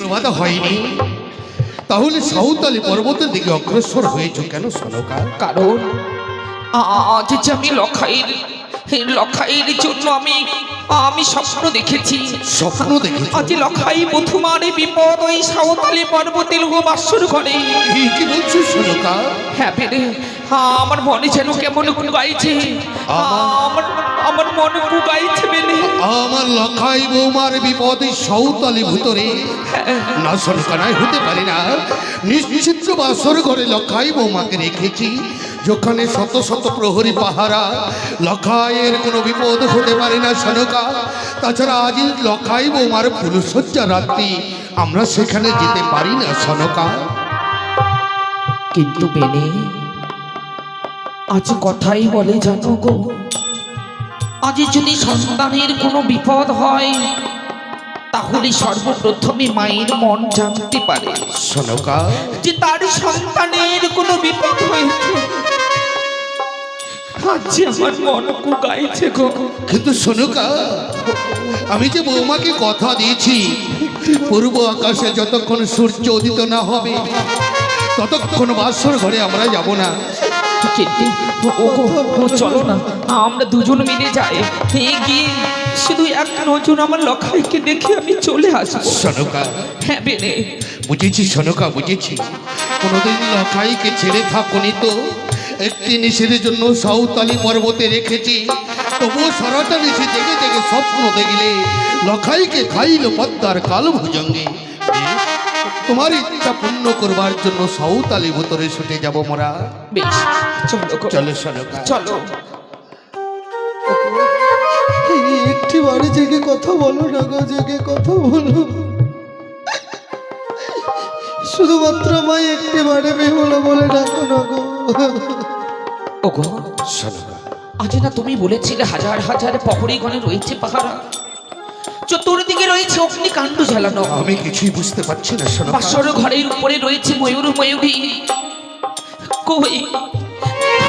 প্রভাত হয়নি, তাহলে সাঁওতালি পর্বতের দিকে অগ্রসর হয়েছ কেন সনকা? কারণ আজ যে আমি লখাইয়ের জন্য আমি স্বপ্ন দেখেছি। স্বপ্ন দেখেছ? আজ লখাই মধুমারে বিপদ ওই সাঁওতালি পর্বতের বাসর ঘরে। কি বলছো সনকা? হ্যাঁ পেরে আমার মনে যেন কেমন গাইছে, আমার মনে গাইছে বেনে। আমার লখাই বৌমার বিপদে সাঁওতালি ভুতরে না সনকা, নাই হতে পারে না। নিশ্চিত বাসর ঘরে লখাই বৌমাকে রেখেছি, যেখানে শত শত প্রহরী পাহারা। লখাইয়ের কোনো বিপদ হতে পারে না সনকা। তাছাড়া আজ লখাই বৌমার ফুলসজ্জা রাত্রি, আমরা সেখানে যেতে পারি না সনকা। কিন্তু বেনে আজ কথাই বলে জানো গো, আজ যদি সন্তানের কোনো বিপদ হয় তাহলে সর্বপ্রথমে মায়ের মন জানতে পারে সনকা যে তার সন্তানের কোনো বিপদ হয়েছে। আজ আমার মন গাইছে গো। কিন্তু সনকা, আমি যে বৌমাকে কথা দিয়েছি, পূর্ব আকাশে যতক্ষণ সূর্য উদিত না হবে ততক্ষণ বাসর ঘরে আমরা যাব না। চলো না, আমরা দুজন মিলে যাই, গিয়ে শুধু এক নজর আমার লখাইকে দেখে আমি চলে আসবো সনকা। হ্যাঁ বেনে বুঝেছি সনকা, বুঝেছি। কোনোদিন লখাইকে ছেড়ে থাকুনি তো, একটি নিষেধের জন্য সাঁওতালি পর্বতে রেখেছি, তবুও সারাটা নিশে জেগে জেগে স্বপ্ন দেখলে লখাইকে খাইল পদ্মার কাল ভুজঙ্গে। তোমার ইচ্ছা পূর্ণ করবার জন্য সাঁওতালি ভুতরে ছুটে যাব মোরা। বেশ চলো চলো সনকা, চলো। একটি বাড়ি জেগে কথা বলো না গো, জেগে কথা বলো। শুধুমাত্র আমায় একটি বাড়ি বেহুলা বলে ডাকো না গো। ওগো সনকা, আজ না তুমি বলেছিলে হাজার হাজার প্রহরীগণে রয়েছে পাহারা, চতুর্দিকে রয়েছে অগ্নিকাণ্ড জ্বালানো, আমি কিছুই বুঝতে পারছি না সনকা। বাসর ঘরের উপরে রয়েছে ময়ূর ময়ূরী, কই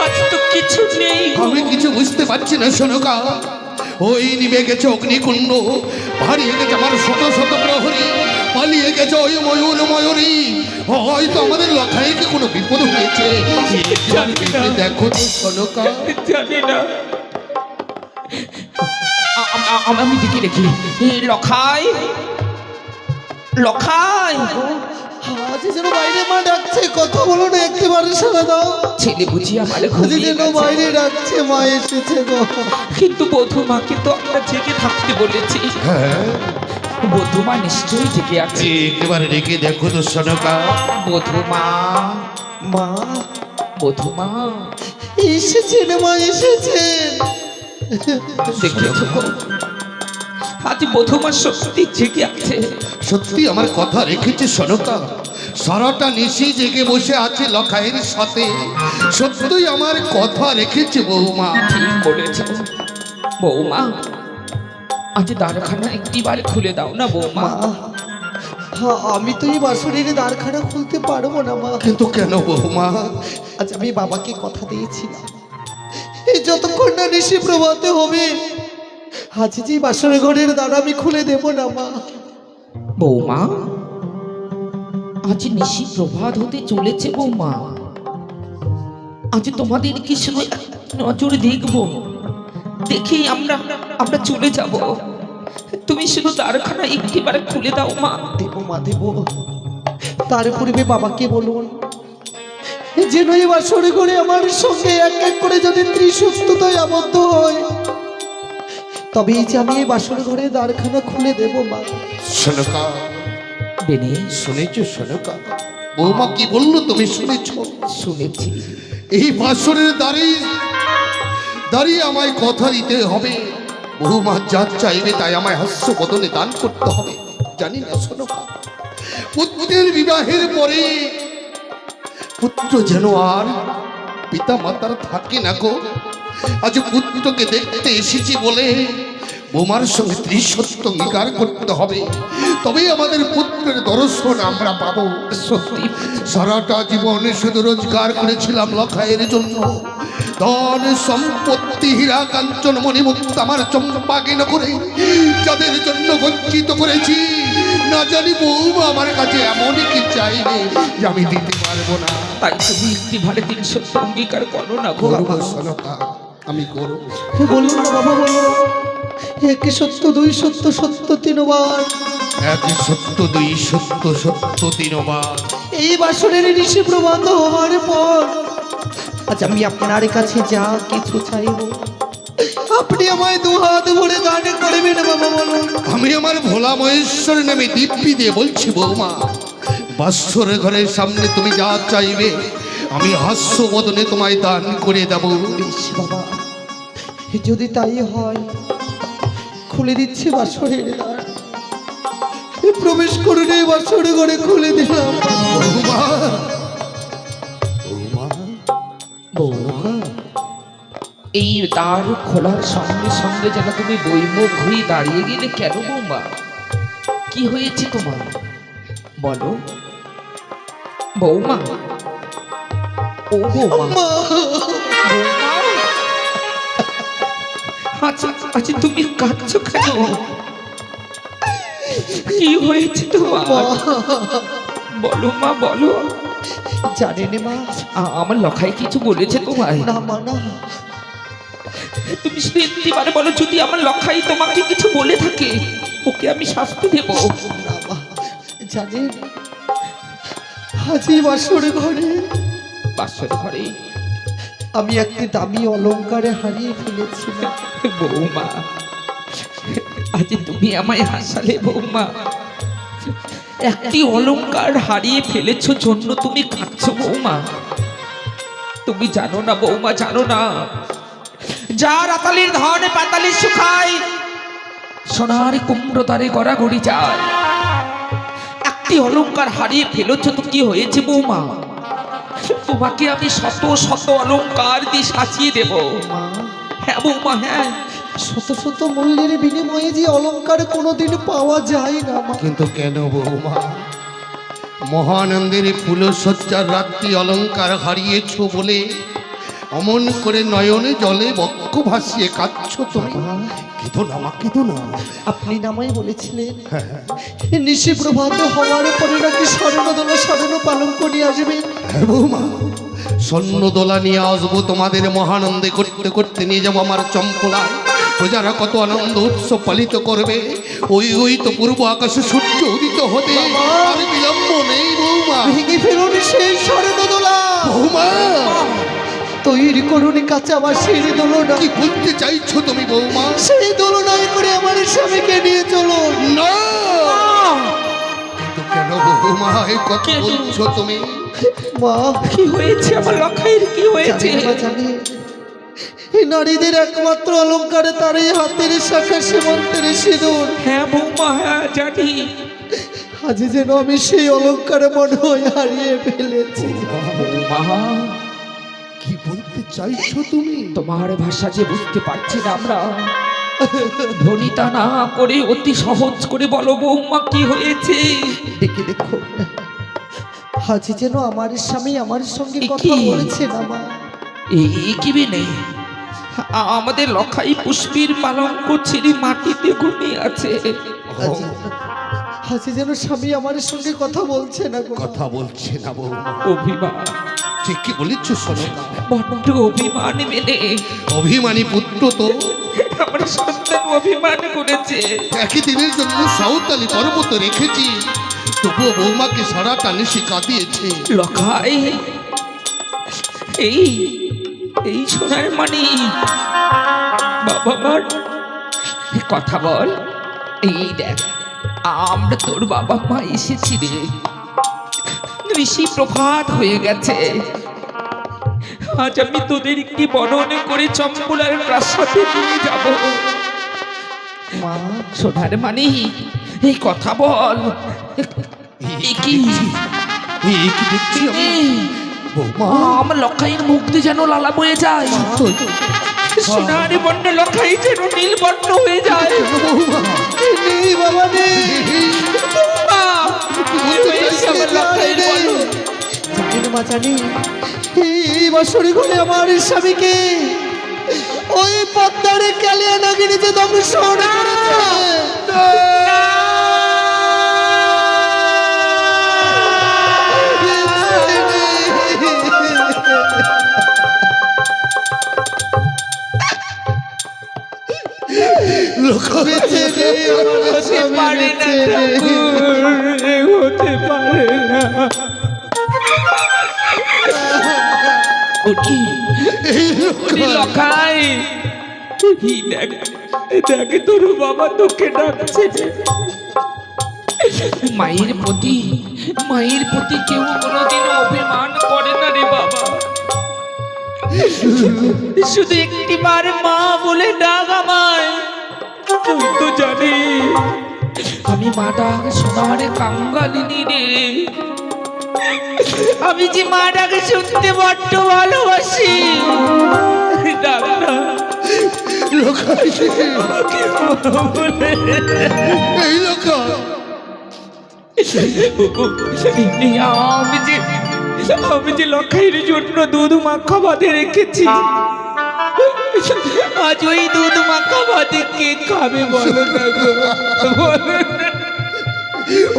আজ তো কিছু নেই। আমি কিছু বুঝতে পারছি না সনকা। ওই নিভে গেছে অগ্নিকুণ্ড, হারিয়ে গেছে আমার শত শত প্রহরী, পালিয়ে গেছে ওই ময়ূর ময়ূরী। হয়তো আমাদের লখাইকে কোনো বিপদ হয়েছে। দেখো তো সনকা। জানি না, আমি দেখি দেখি। লখাই লখাই, আজ যেন বাইরে মা ডাকছে, কথা বলো না, একটি বাড়ি সারা দাও। ছেলে বুঝি আমার আজ ঘুমিয়ে যেন গেছে। বাইরে ডাকছে, মা এসেছে গো। কিন্তু বধুমাকে তো আমরা জেগে থাকতে বলেছি। হ্যাঁ, বধুমা নিশ্চয়ই জেগে আছে। একেবারে রেখে দেখো তো সনকা। বধুমা, মা বধুমা এসেছেন, মা এসেছেন। দেখেছো গো, আজ বধুমা সত্যি জেগে আছে। সত্যি আমার কথা রেখেছে সনকা। সারাটা নিশি জেগে বসে আছে লখাইয়ের সাথে। সত্যই আমার কথা রেখেছে বৌমা। ঠিক বলেছ বৌমা, আজ দ্বারখানা একটিবার খুলে দাও না বৌমা। আমি তো এই বাসুরের দ্বারখানা খুলতে পারবো না মা। কিন্তু কেন বৌমা? আজ আমি বাবাকে কথা দিয়েছিলাম, এই যতক্ষণ না নিশি প্রভাতে হবে আজ যে বাসর ঘরের দ্বার আমি খুলে দেব না মা। বৌমা, আজ নিশি প্রভাত হতে চলেছে বৌমা। আজ তোমাদের কি শুধু এক নজর দেখবো, দেখি আমরা চলে যাব। তুমি শুধু দ্বারখানা একটিবার খুলে দাও মা। দেব মা, দেব। তার পূর্বে বাবাকে বলুন যেন এই বাসর ঘরে আমার সঙ্গে এক এক করে যদি ত্রিসূত্রতায় আবদ্ধ হয়, তবে এই যে আমি এই বাসর ঘরে দ্বারখানা খুলে দেব মা। সনকা, বেনে শুনেছো সনকা? বৌমা কি বললো তুমি শুনেছ? শুনেছি। এই বাসরের দাঁড়িয়ে আমায় কথা দিতে হবে। বৌমা যা চাইবে তাই আমায় হাস্য বদনে দান করতে হবে। জানি না সনকা, পুত্রের বিবাহের পরে পুত্র যেন আর পিতা মাতার থাকে না গো। আজ পুত্রকে দেখতে এসেছি বলে বৌমার সঙ্গে ত্রিসত্য অঙ্গীকার করতে হবে, তবেই আমাদের পুত্রের দর্শন আমরা পাবো। সত্যি সারাটা জীবনে শুধু রোজগার করেছিলাম লখাইয়ের জন্য। ধন সম্পত্তি হীরা কাঞ্চন মণিমুক্ত আমার চম্পাকে করে যাদের জন্য বঞ্চিত করেছি, না জানি বৌমা আমার কাছে এমনই কি চাইবে যে আমি দিতে পারবো না। তাই তুমি একটি ভারে 3 সত্য অঙ্গীকার করো না গো করবো বাবা। সনকা, আমি করবো। বলুন না বাবা, বলুন। এক সত্য, দুই সত্য, সত্য 3 বার। এক সত্য, দুই সত্য, সত্য 3 বার। এই বাসনের ঋষি প্রবন্ধ হওয়ার পর আজ আমি আপনার কাছে যা কিছু চাইব আপনি আমায় 2 হাত ভরে দান করবেন বাবা, বলুন। আমি আমার ভোলা মহেশ্বর নামে দিব্যি দিয়ে বলছি বৌমা, বাসর ঘরের সামনে তুমি যা চাইবে আমি হাস্য বদনে তোমায় দান করে দেব। বেশ বাবা, যদি তাই হয় খুলে দিচ্ছি বাসরের দ্বার। প্রবেশ করুন, এই বাসর ঘরে খুলে দিলাম। বৌমা, বৌমা, বৌমা, এই দ্বার খোলার সঙ্গে সঙ্গে যেন তুমি বইমুখ হয়ে দাঁড়িয়ে গেলে কেন বৌমা? কি হয়েছে তোমার বলো বৌমা? ও বৌমা, মা, বৌমা, আচ্ছা আচ্ছা তুমি কাঁদছো কেন? কি হয়েছে তোমার? বলো মা, বলো। জানেন মা, আমার লখাই কিছু বলেছে তোমায়? না মা, না। তুমি সত্যিবারে বলো, যদি আমার লখাই তোমাকে কিছু বলে থাকে ওকে আমি শাস্তি দেব। না মা, জানেন হাজি বাসর ঘরে বাসর ঘরে আমি একটি দামি অলংকারে হারিয়ে ফেলেছিলাম। বৌমা, আজ তুমি আমায় হাসালে বৌমা। একটি অলংকার হারিয়ে ফেলেছো জন্য তুমি কাঁদছো বৌমা। তুমি জানো না বৌমা, জানো না, যার আতালির ধনে পাতালি শুকায় সোনার কুমড়ো তারে গড়াগড়ি যায়। একটি অলংকার হারিয়ে ফেলেছো তো কি হয়েছে বৌমা? তোমাকে আমি শত শত অলংকার দিয়ে সাজিয়ে দেব। মা, হ্যাঁ বৌমা, হ্যাঁ। শত শত মূল্যের বিনিময়ে যে অলংকার কোনোদিন পাওয়া যায় না মা। কিন্তু কেন বৌমা? মহানন্দের ফুলসজ্জার রাত্রি অলংকার হারিয়েছ বলে অমন করে নয়নে জলে বক্ষ ভাসিয়ে কাঁদছ তুমি। কেঁদো না মা, কেঁদো না। আপনি নামাই বলেছিলেন নিশি প্রভাত হওয়ার পরে নাকি স্বর্ণ পালঙ্ক নিয়ে আসবেন। হ্যাঁ বৌমা, স্বর্ণদোলা নিয়ে আসবো, তোমাদের মহানন্দে করতে করতে নিয়ে যাবো আমার চম্পলায়। প্রজারা কত আনন্দ উৎসব পালিত করবে। ওই তো পূর্ব আকাশে সূর্য উদিত হতে আর বিলম্ব নেই বৌমা। ভেঙে ফেলুন সেই স্বর্ণ দোলা, বৌমা, তৈরি করুন কাঁচা বাঁশের দোলনা। কি বলতে চাইছো তুমি বৌমা? সেই দোলনায় করে আমার স্বামীকে নিয়ে চলুন। না, কিন্তু কেন বৌমা এই কথা কেন? বলছো তুমি? মা, কি হয়েছে আমার লখাইয়ের, কি হয়েছে? জানি মা, জানি এই নারীদের একমাত্র অলংকারে তার এই হাতের শাখা সীমন্তের সিঁদুর। হ্যাঁ বৌমা, হ্যাঁ জানি। আজ যেন আমি সেই অলংকারে মনে হয় হারিয়ে ফেলেছি। বৌমা, কি বলতে চাইছো তুমি? তোমার ভাষা যে বুঝতে পারছি না আমরা। ধ্বনিতা না করে অতি সহজ করে বলো বৌমা, কি হয়েছে? দেখে দেখো, আজ যেন আমার স্বামী আমার সঙ্গে এ কথা কি? বলেছে না মা। এই কি নেই, আমাদের লখাই পুষ্পীর পালঙ্ক ছিঁড়ে মাটিতে ঘুমিয়ে আছে। আজ যেন স্বামী আমার সঙ্গে কথা বলছে না গো মা। কথা বলছে না বৌমা। অভিমান, ঠিকই বলেছো সোনকা। বড্ড অভিমান মেনে অভিমানী পুত্র তো আমার সন্তান অভিমান করেছে। একই দিনের জন্য সাঁওতালি পর্বত রেখেছি, তবুও বৌমাকে সারা টানে শিকা দিয়েছে। লখাই, এই এই সোনার মানি বাবা মার কথা বল। এই দেখ, আমরা তোর বাবা মা এসেছি রে। ঋষি প্রভাত হয়ে গেছে। আজ আমি তোদের একটি বরণ করে চম্পলার প্রাসাদে নিয়ে যাব। মা, সোনার মানি এই কথা বল। এ কি? এই কি দেখছি আমি? এই, বৌমা, আমার লখাইয়ের মুখ দিয়ে যেন লালা বয়ে যায়। সোনার বর্ণ লখাই যেন নীল বর্ণ হয়ে যায়। বৌমা, নেই বাবা নেই। মা, কি হয়েছে আমার লখাইয়ের বলো? জানি না মা, জানি এই বছরে ঘরে আমার স্বামীকে ওই পদ্মারে কালিয়া নাগিনী যে দংশন করেছে। ওটি এই ওটি লখাই এই দেখ দেখ তোর বাবা তোকে ডাকছে। মায়ের প্রতি কেউ কোনোদিনও অভিমান করে না রে বাবা। শুধু একটিবার মা বলে ডাক আমায়। তুই তো জানিস আমি মা ডাক শোনার কাঙ্গালিনী রে। আমি যে মা ডাকে শুনতে বড্ড ভালোবাসি। ডাক না লোকাই, বলে এই লোকা আমি যে লখাইয়ের জন্য দুধ মাখা ভাতে রেখেছি। আজ ওই দুধ মাখা ভাতে কে খাবে বলো না গো, বলো না।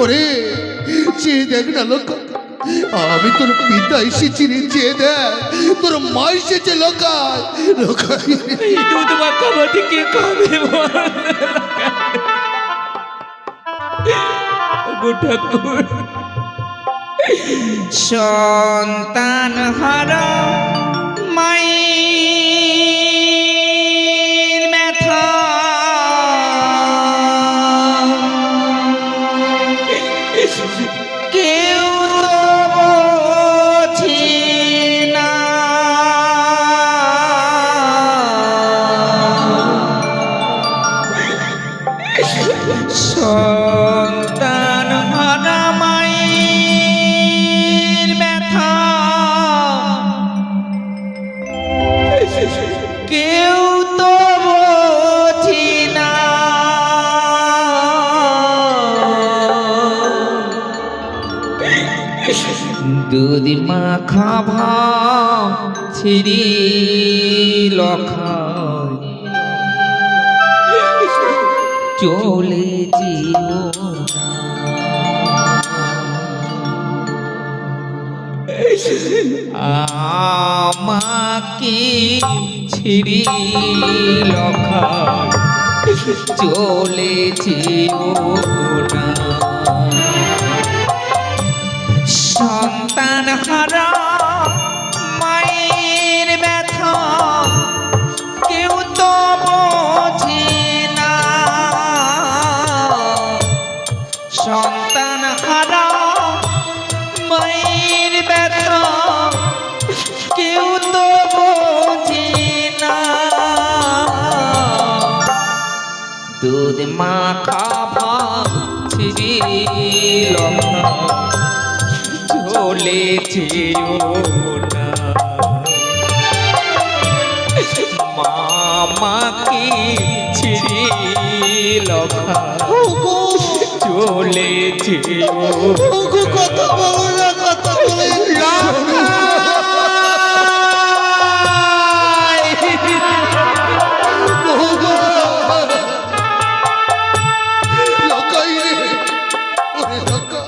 ওরে চেয়ে দেখ না লোকা, আমি তোর পিতা এসেছি রে, চেয়ে দেখ তোর মা এসেছে লোকাই। লোকাই এই দুধ মাখা ভাতে কে খাবে বলো না। ঠাকুর সন্তান হারা মায়ের ব্যথা কেউ তো বোঝে না। সন্তান হারা মায়ের ব্যথা কেউ তো বোঝে না। দুধ মাখা ভাত ছিড়ি লখাই চলে যেও না। আমাকে ছিড়ি লখাই চলে যেও না। সন্তান হারা মায়ের ব্যথা কেউ তো বোঝে না। সন্তান হারা মায়ের ব্যথা কেউ তো বোঝে না। দুধ মাখা ভাত ছিল চলে যেও না। মামাকে ছিল চলে যেও কথা বলো না, কথা বলে লোকাই রে, ওরে লোকা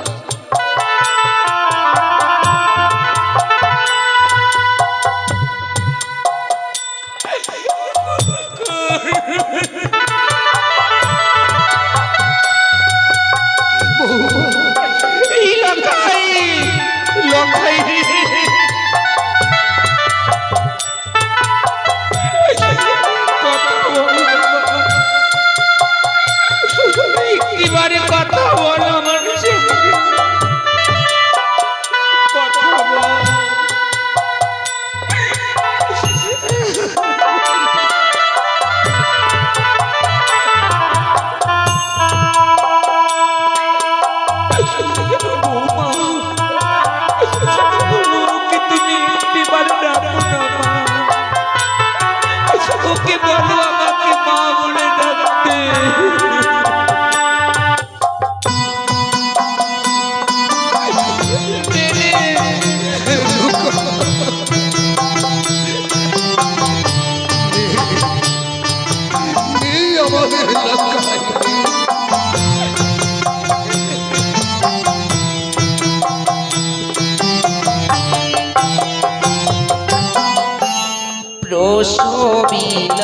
এই লখাই লখাই একটিবারে কথা বল আমার সঙ্গে, কথা বল। ওকে তুমি একটিবার ডাকো না মা। ওকে বলো আমাকে মা বলে ডাকতে। এই আমাদের লোকাই প্রসবিল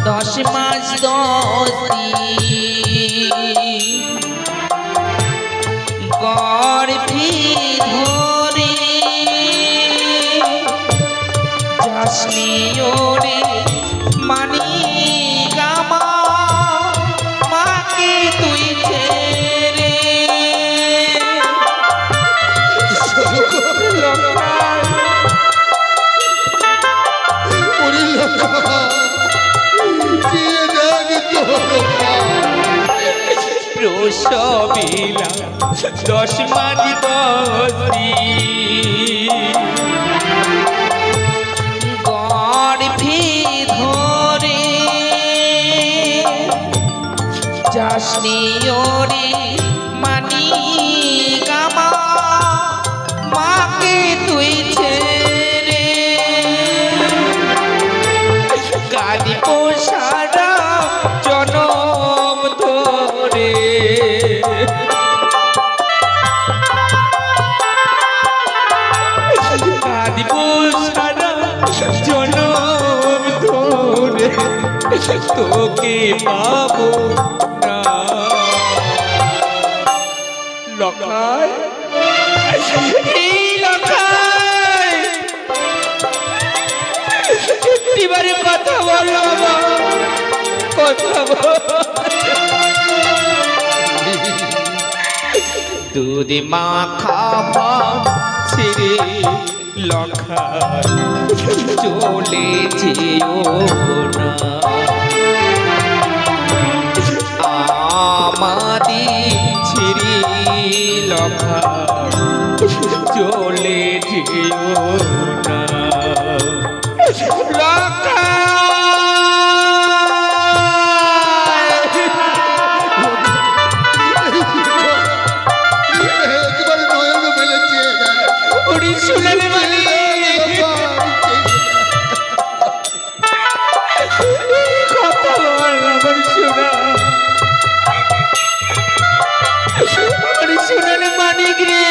10 মাস 10 দিন গর্ভে ধরে যাসনি ওরে মানি গামা মাকে তুই ছেড়ে ওরে লক্ষা, গিয়ে দেখ তোর মা। প্রসবিলা 10 মাস বয়সী গর্ভে ধরে যাসনি ওরে মানি গামা মাকে তুই ছেড়ে গালি পোষারা জনম ধরে গালি পোষারা জনম ধরে তোকে পাবো না লখাই এই লখাই এবারে কথা বলো বাবা, কথা বল দুধ মাখা ভাত ছেড়ে লখাই চলে যেও না আমাদের ছেড়ে লখাই চলে যেও না একবার নয়ন মেলেছে ওরে শুনালে মানে কথা বল আমার শোনা ওরে শুনালে মানিক রে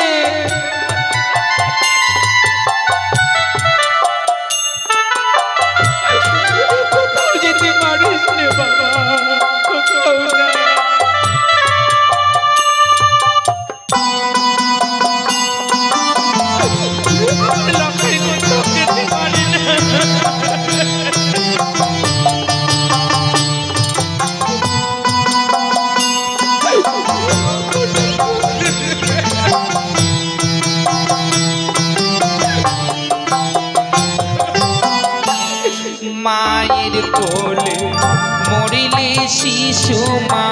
কোথাও যেতে পারিস নে বাবা কোথাও না লক্ষ্মী কোথাও যেতে পারি না মায়ের কোলে মরিলে শিশু মা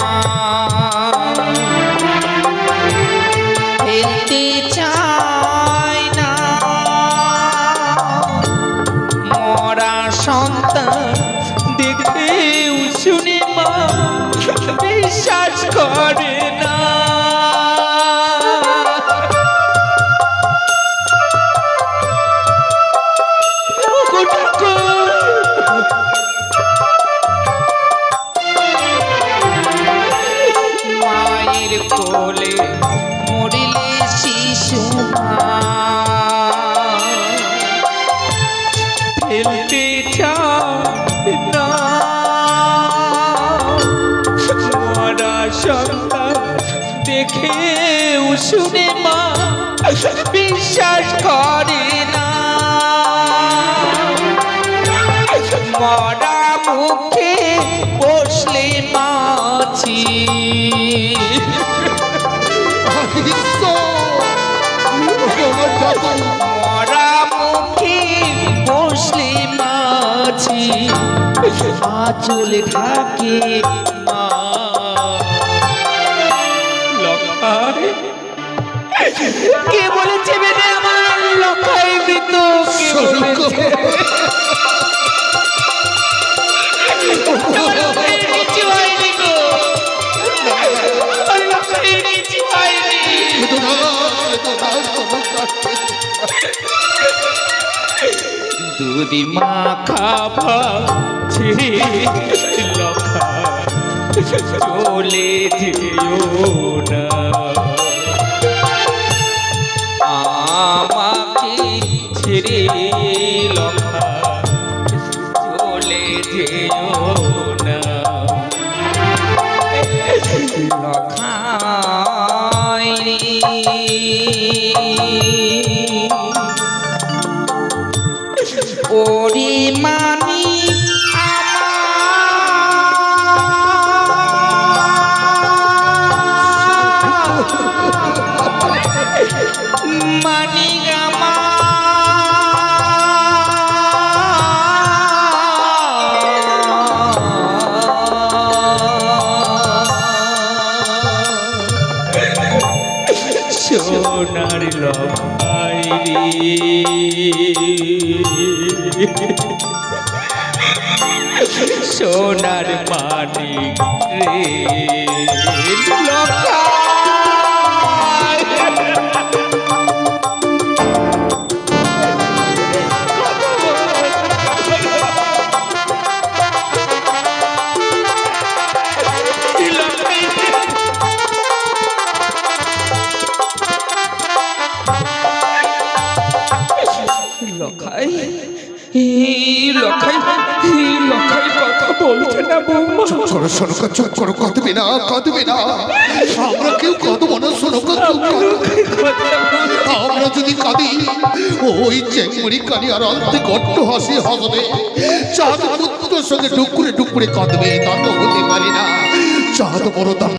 ফেলতে চায় না মরা সন্তান দেখতে শুনে মা বিশ্বাস করে না মায়ের কোলে মরিলে শিশু ফেলতে চায় না মরা সন্তান দেখেও শুনে মা বিশ্বাস করে না মরা মুখে বসলে মাছি মরা মুখে বসলে মাছি আঁচল ঢাকে মা লখাই কে বলেছে বেদে আমার লখাই মৃত কে বলেছে কিছু হয়নি গো লখাই কিছু হয়নি দুধ মাখা ভাছে লখাই চলে যেও না আমাকে ছেড়ে লখাই চলে যেও না লখাই রে ওরে মানি মানি গামা সোনার লখাই রে সোনার মানিক রে লখাই লখাই লখাই লখাই কথা বলছে না বৌমা। চুপ করো সনকা, চুপ করো, কাঁদবে না, কাঁদবে না। আমরা কেউ কাঁদবো না সনকা, চুপ করো। আমরা যদি কাঁদি ওই চেংমুড়ি কানি আর আলতে গট্ট হাসি হাসবে, চাঁদ পুত্রের সঙ্গে ডুকুরে ডুকুরে কাঁদবে, তা তো হতে পারে না। চাঁদ বড় দাম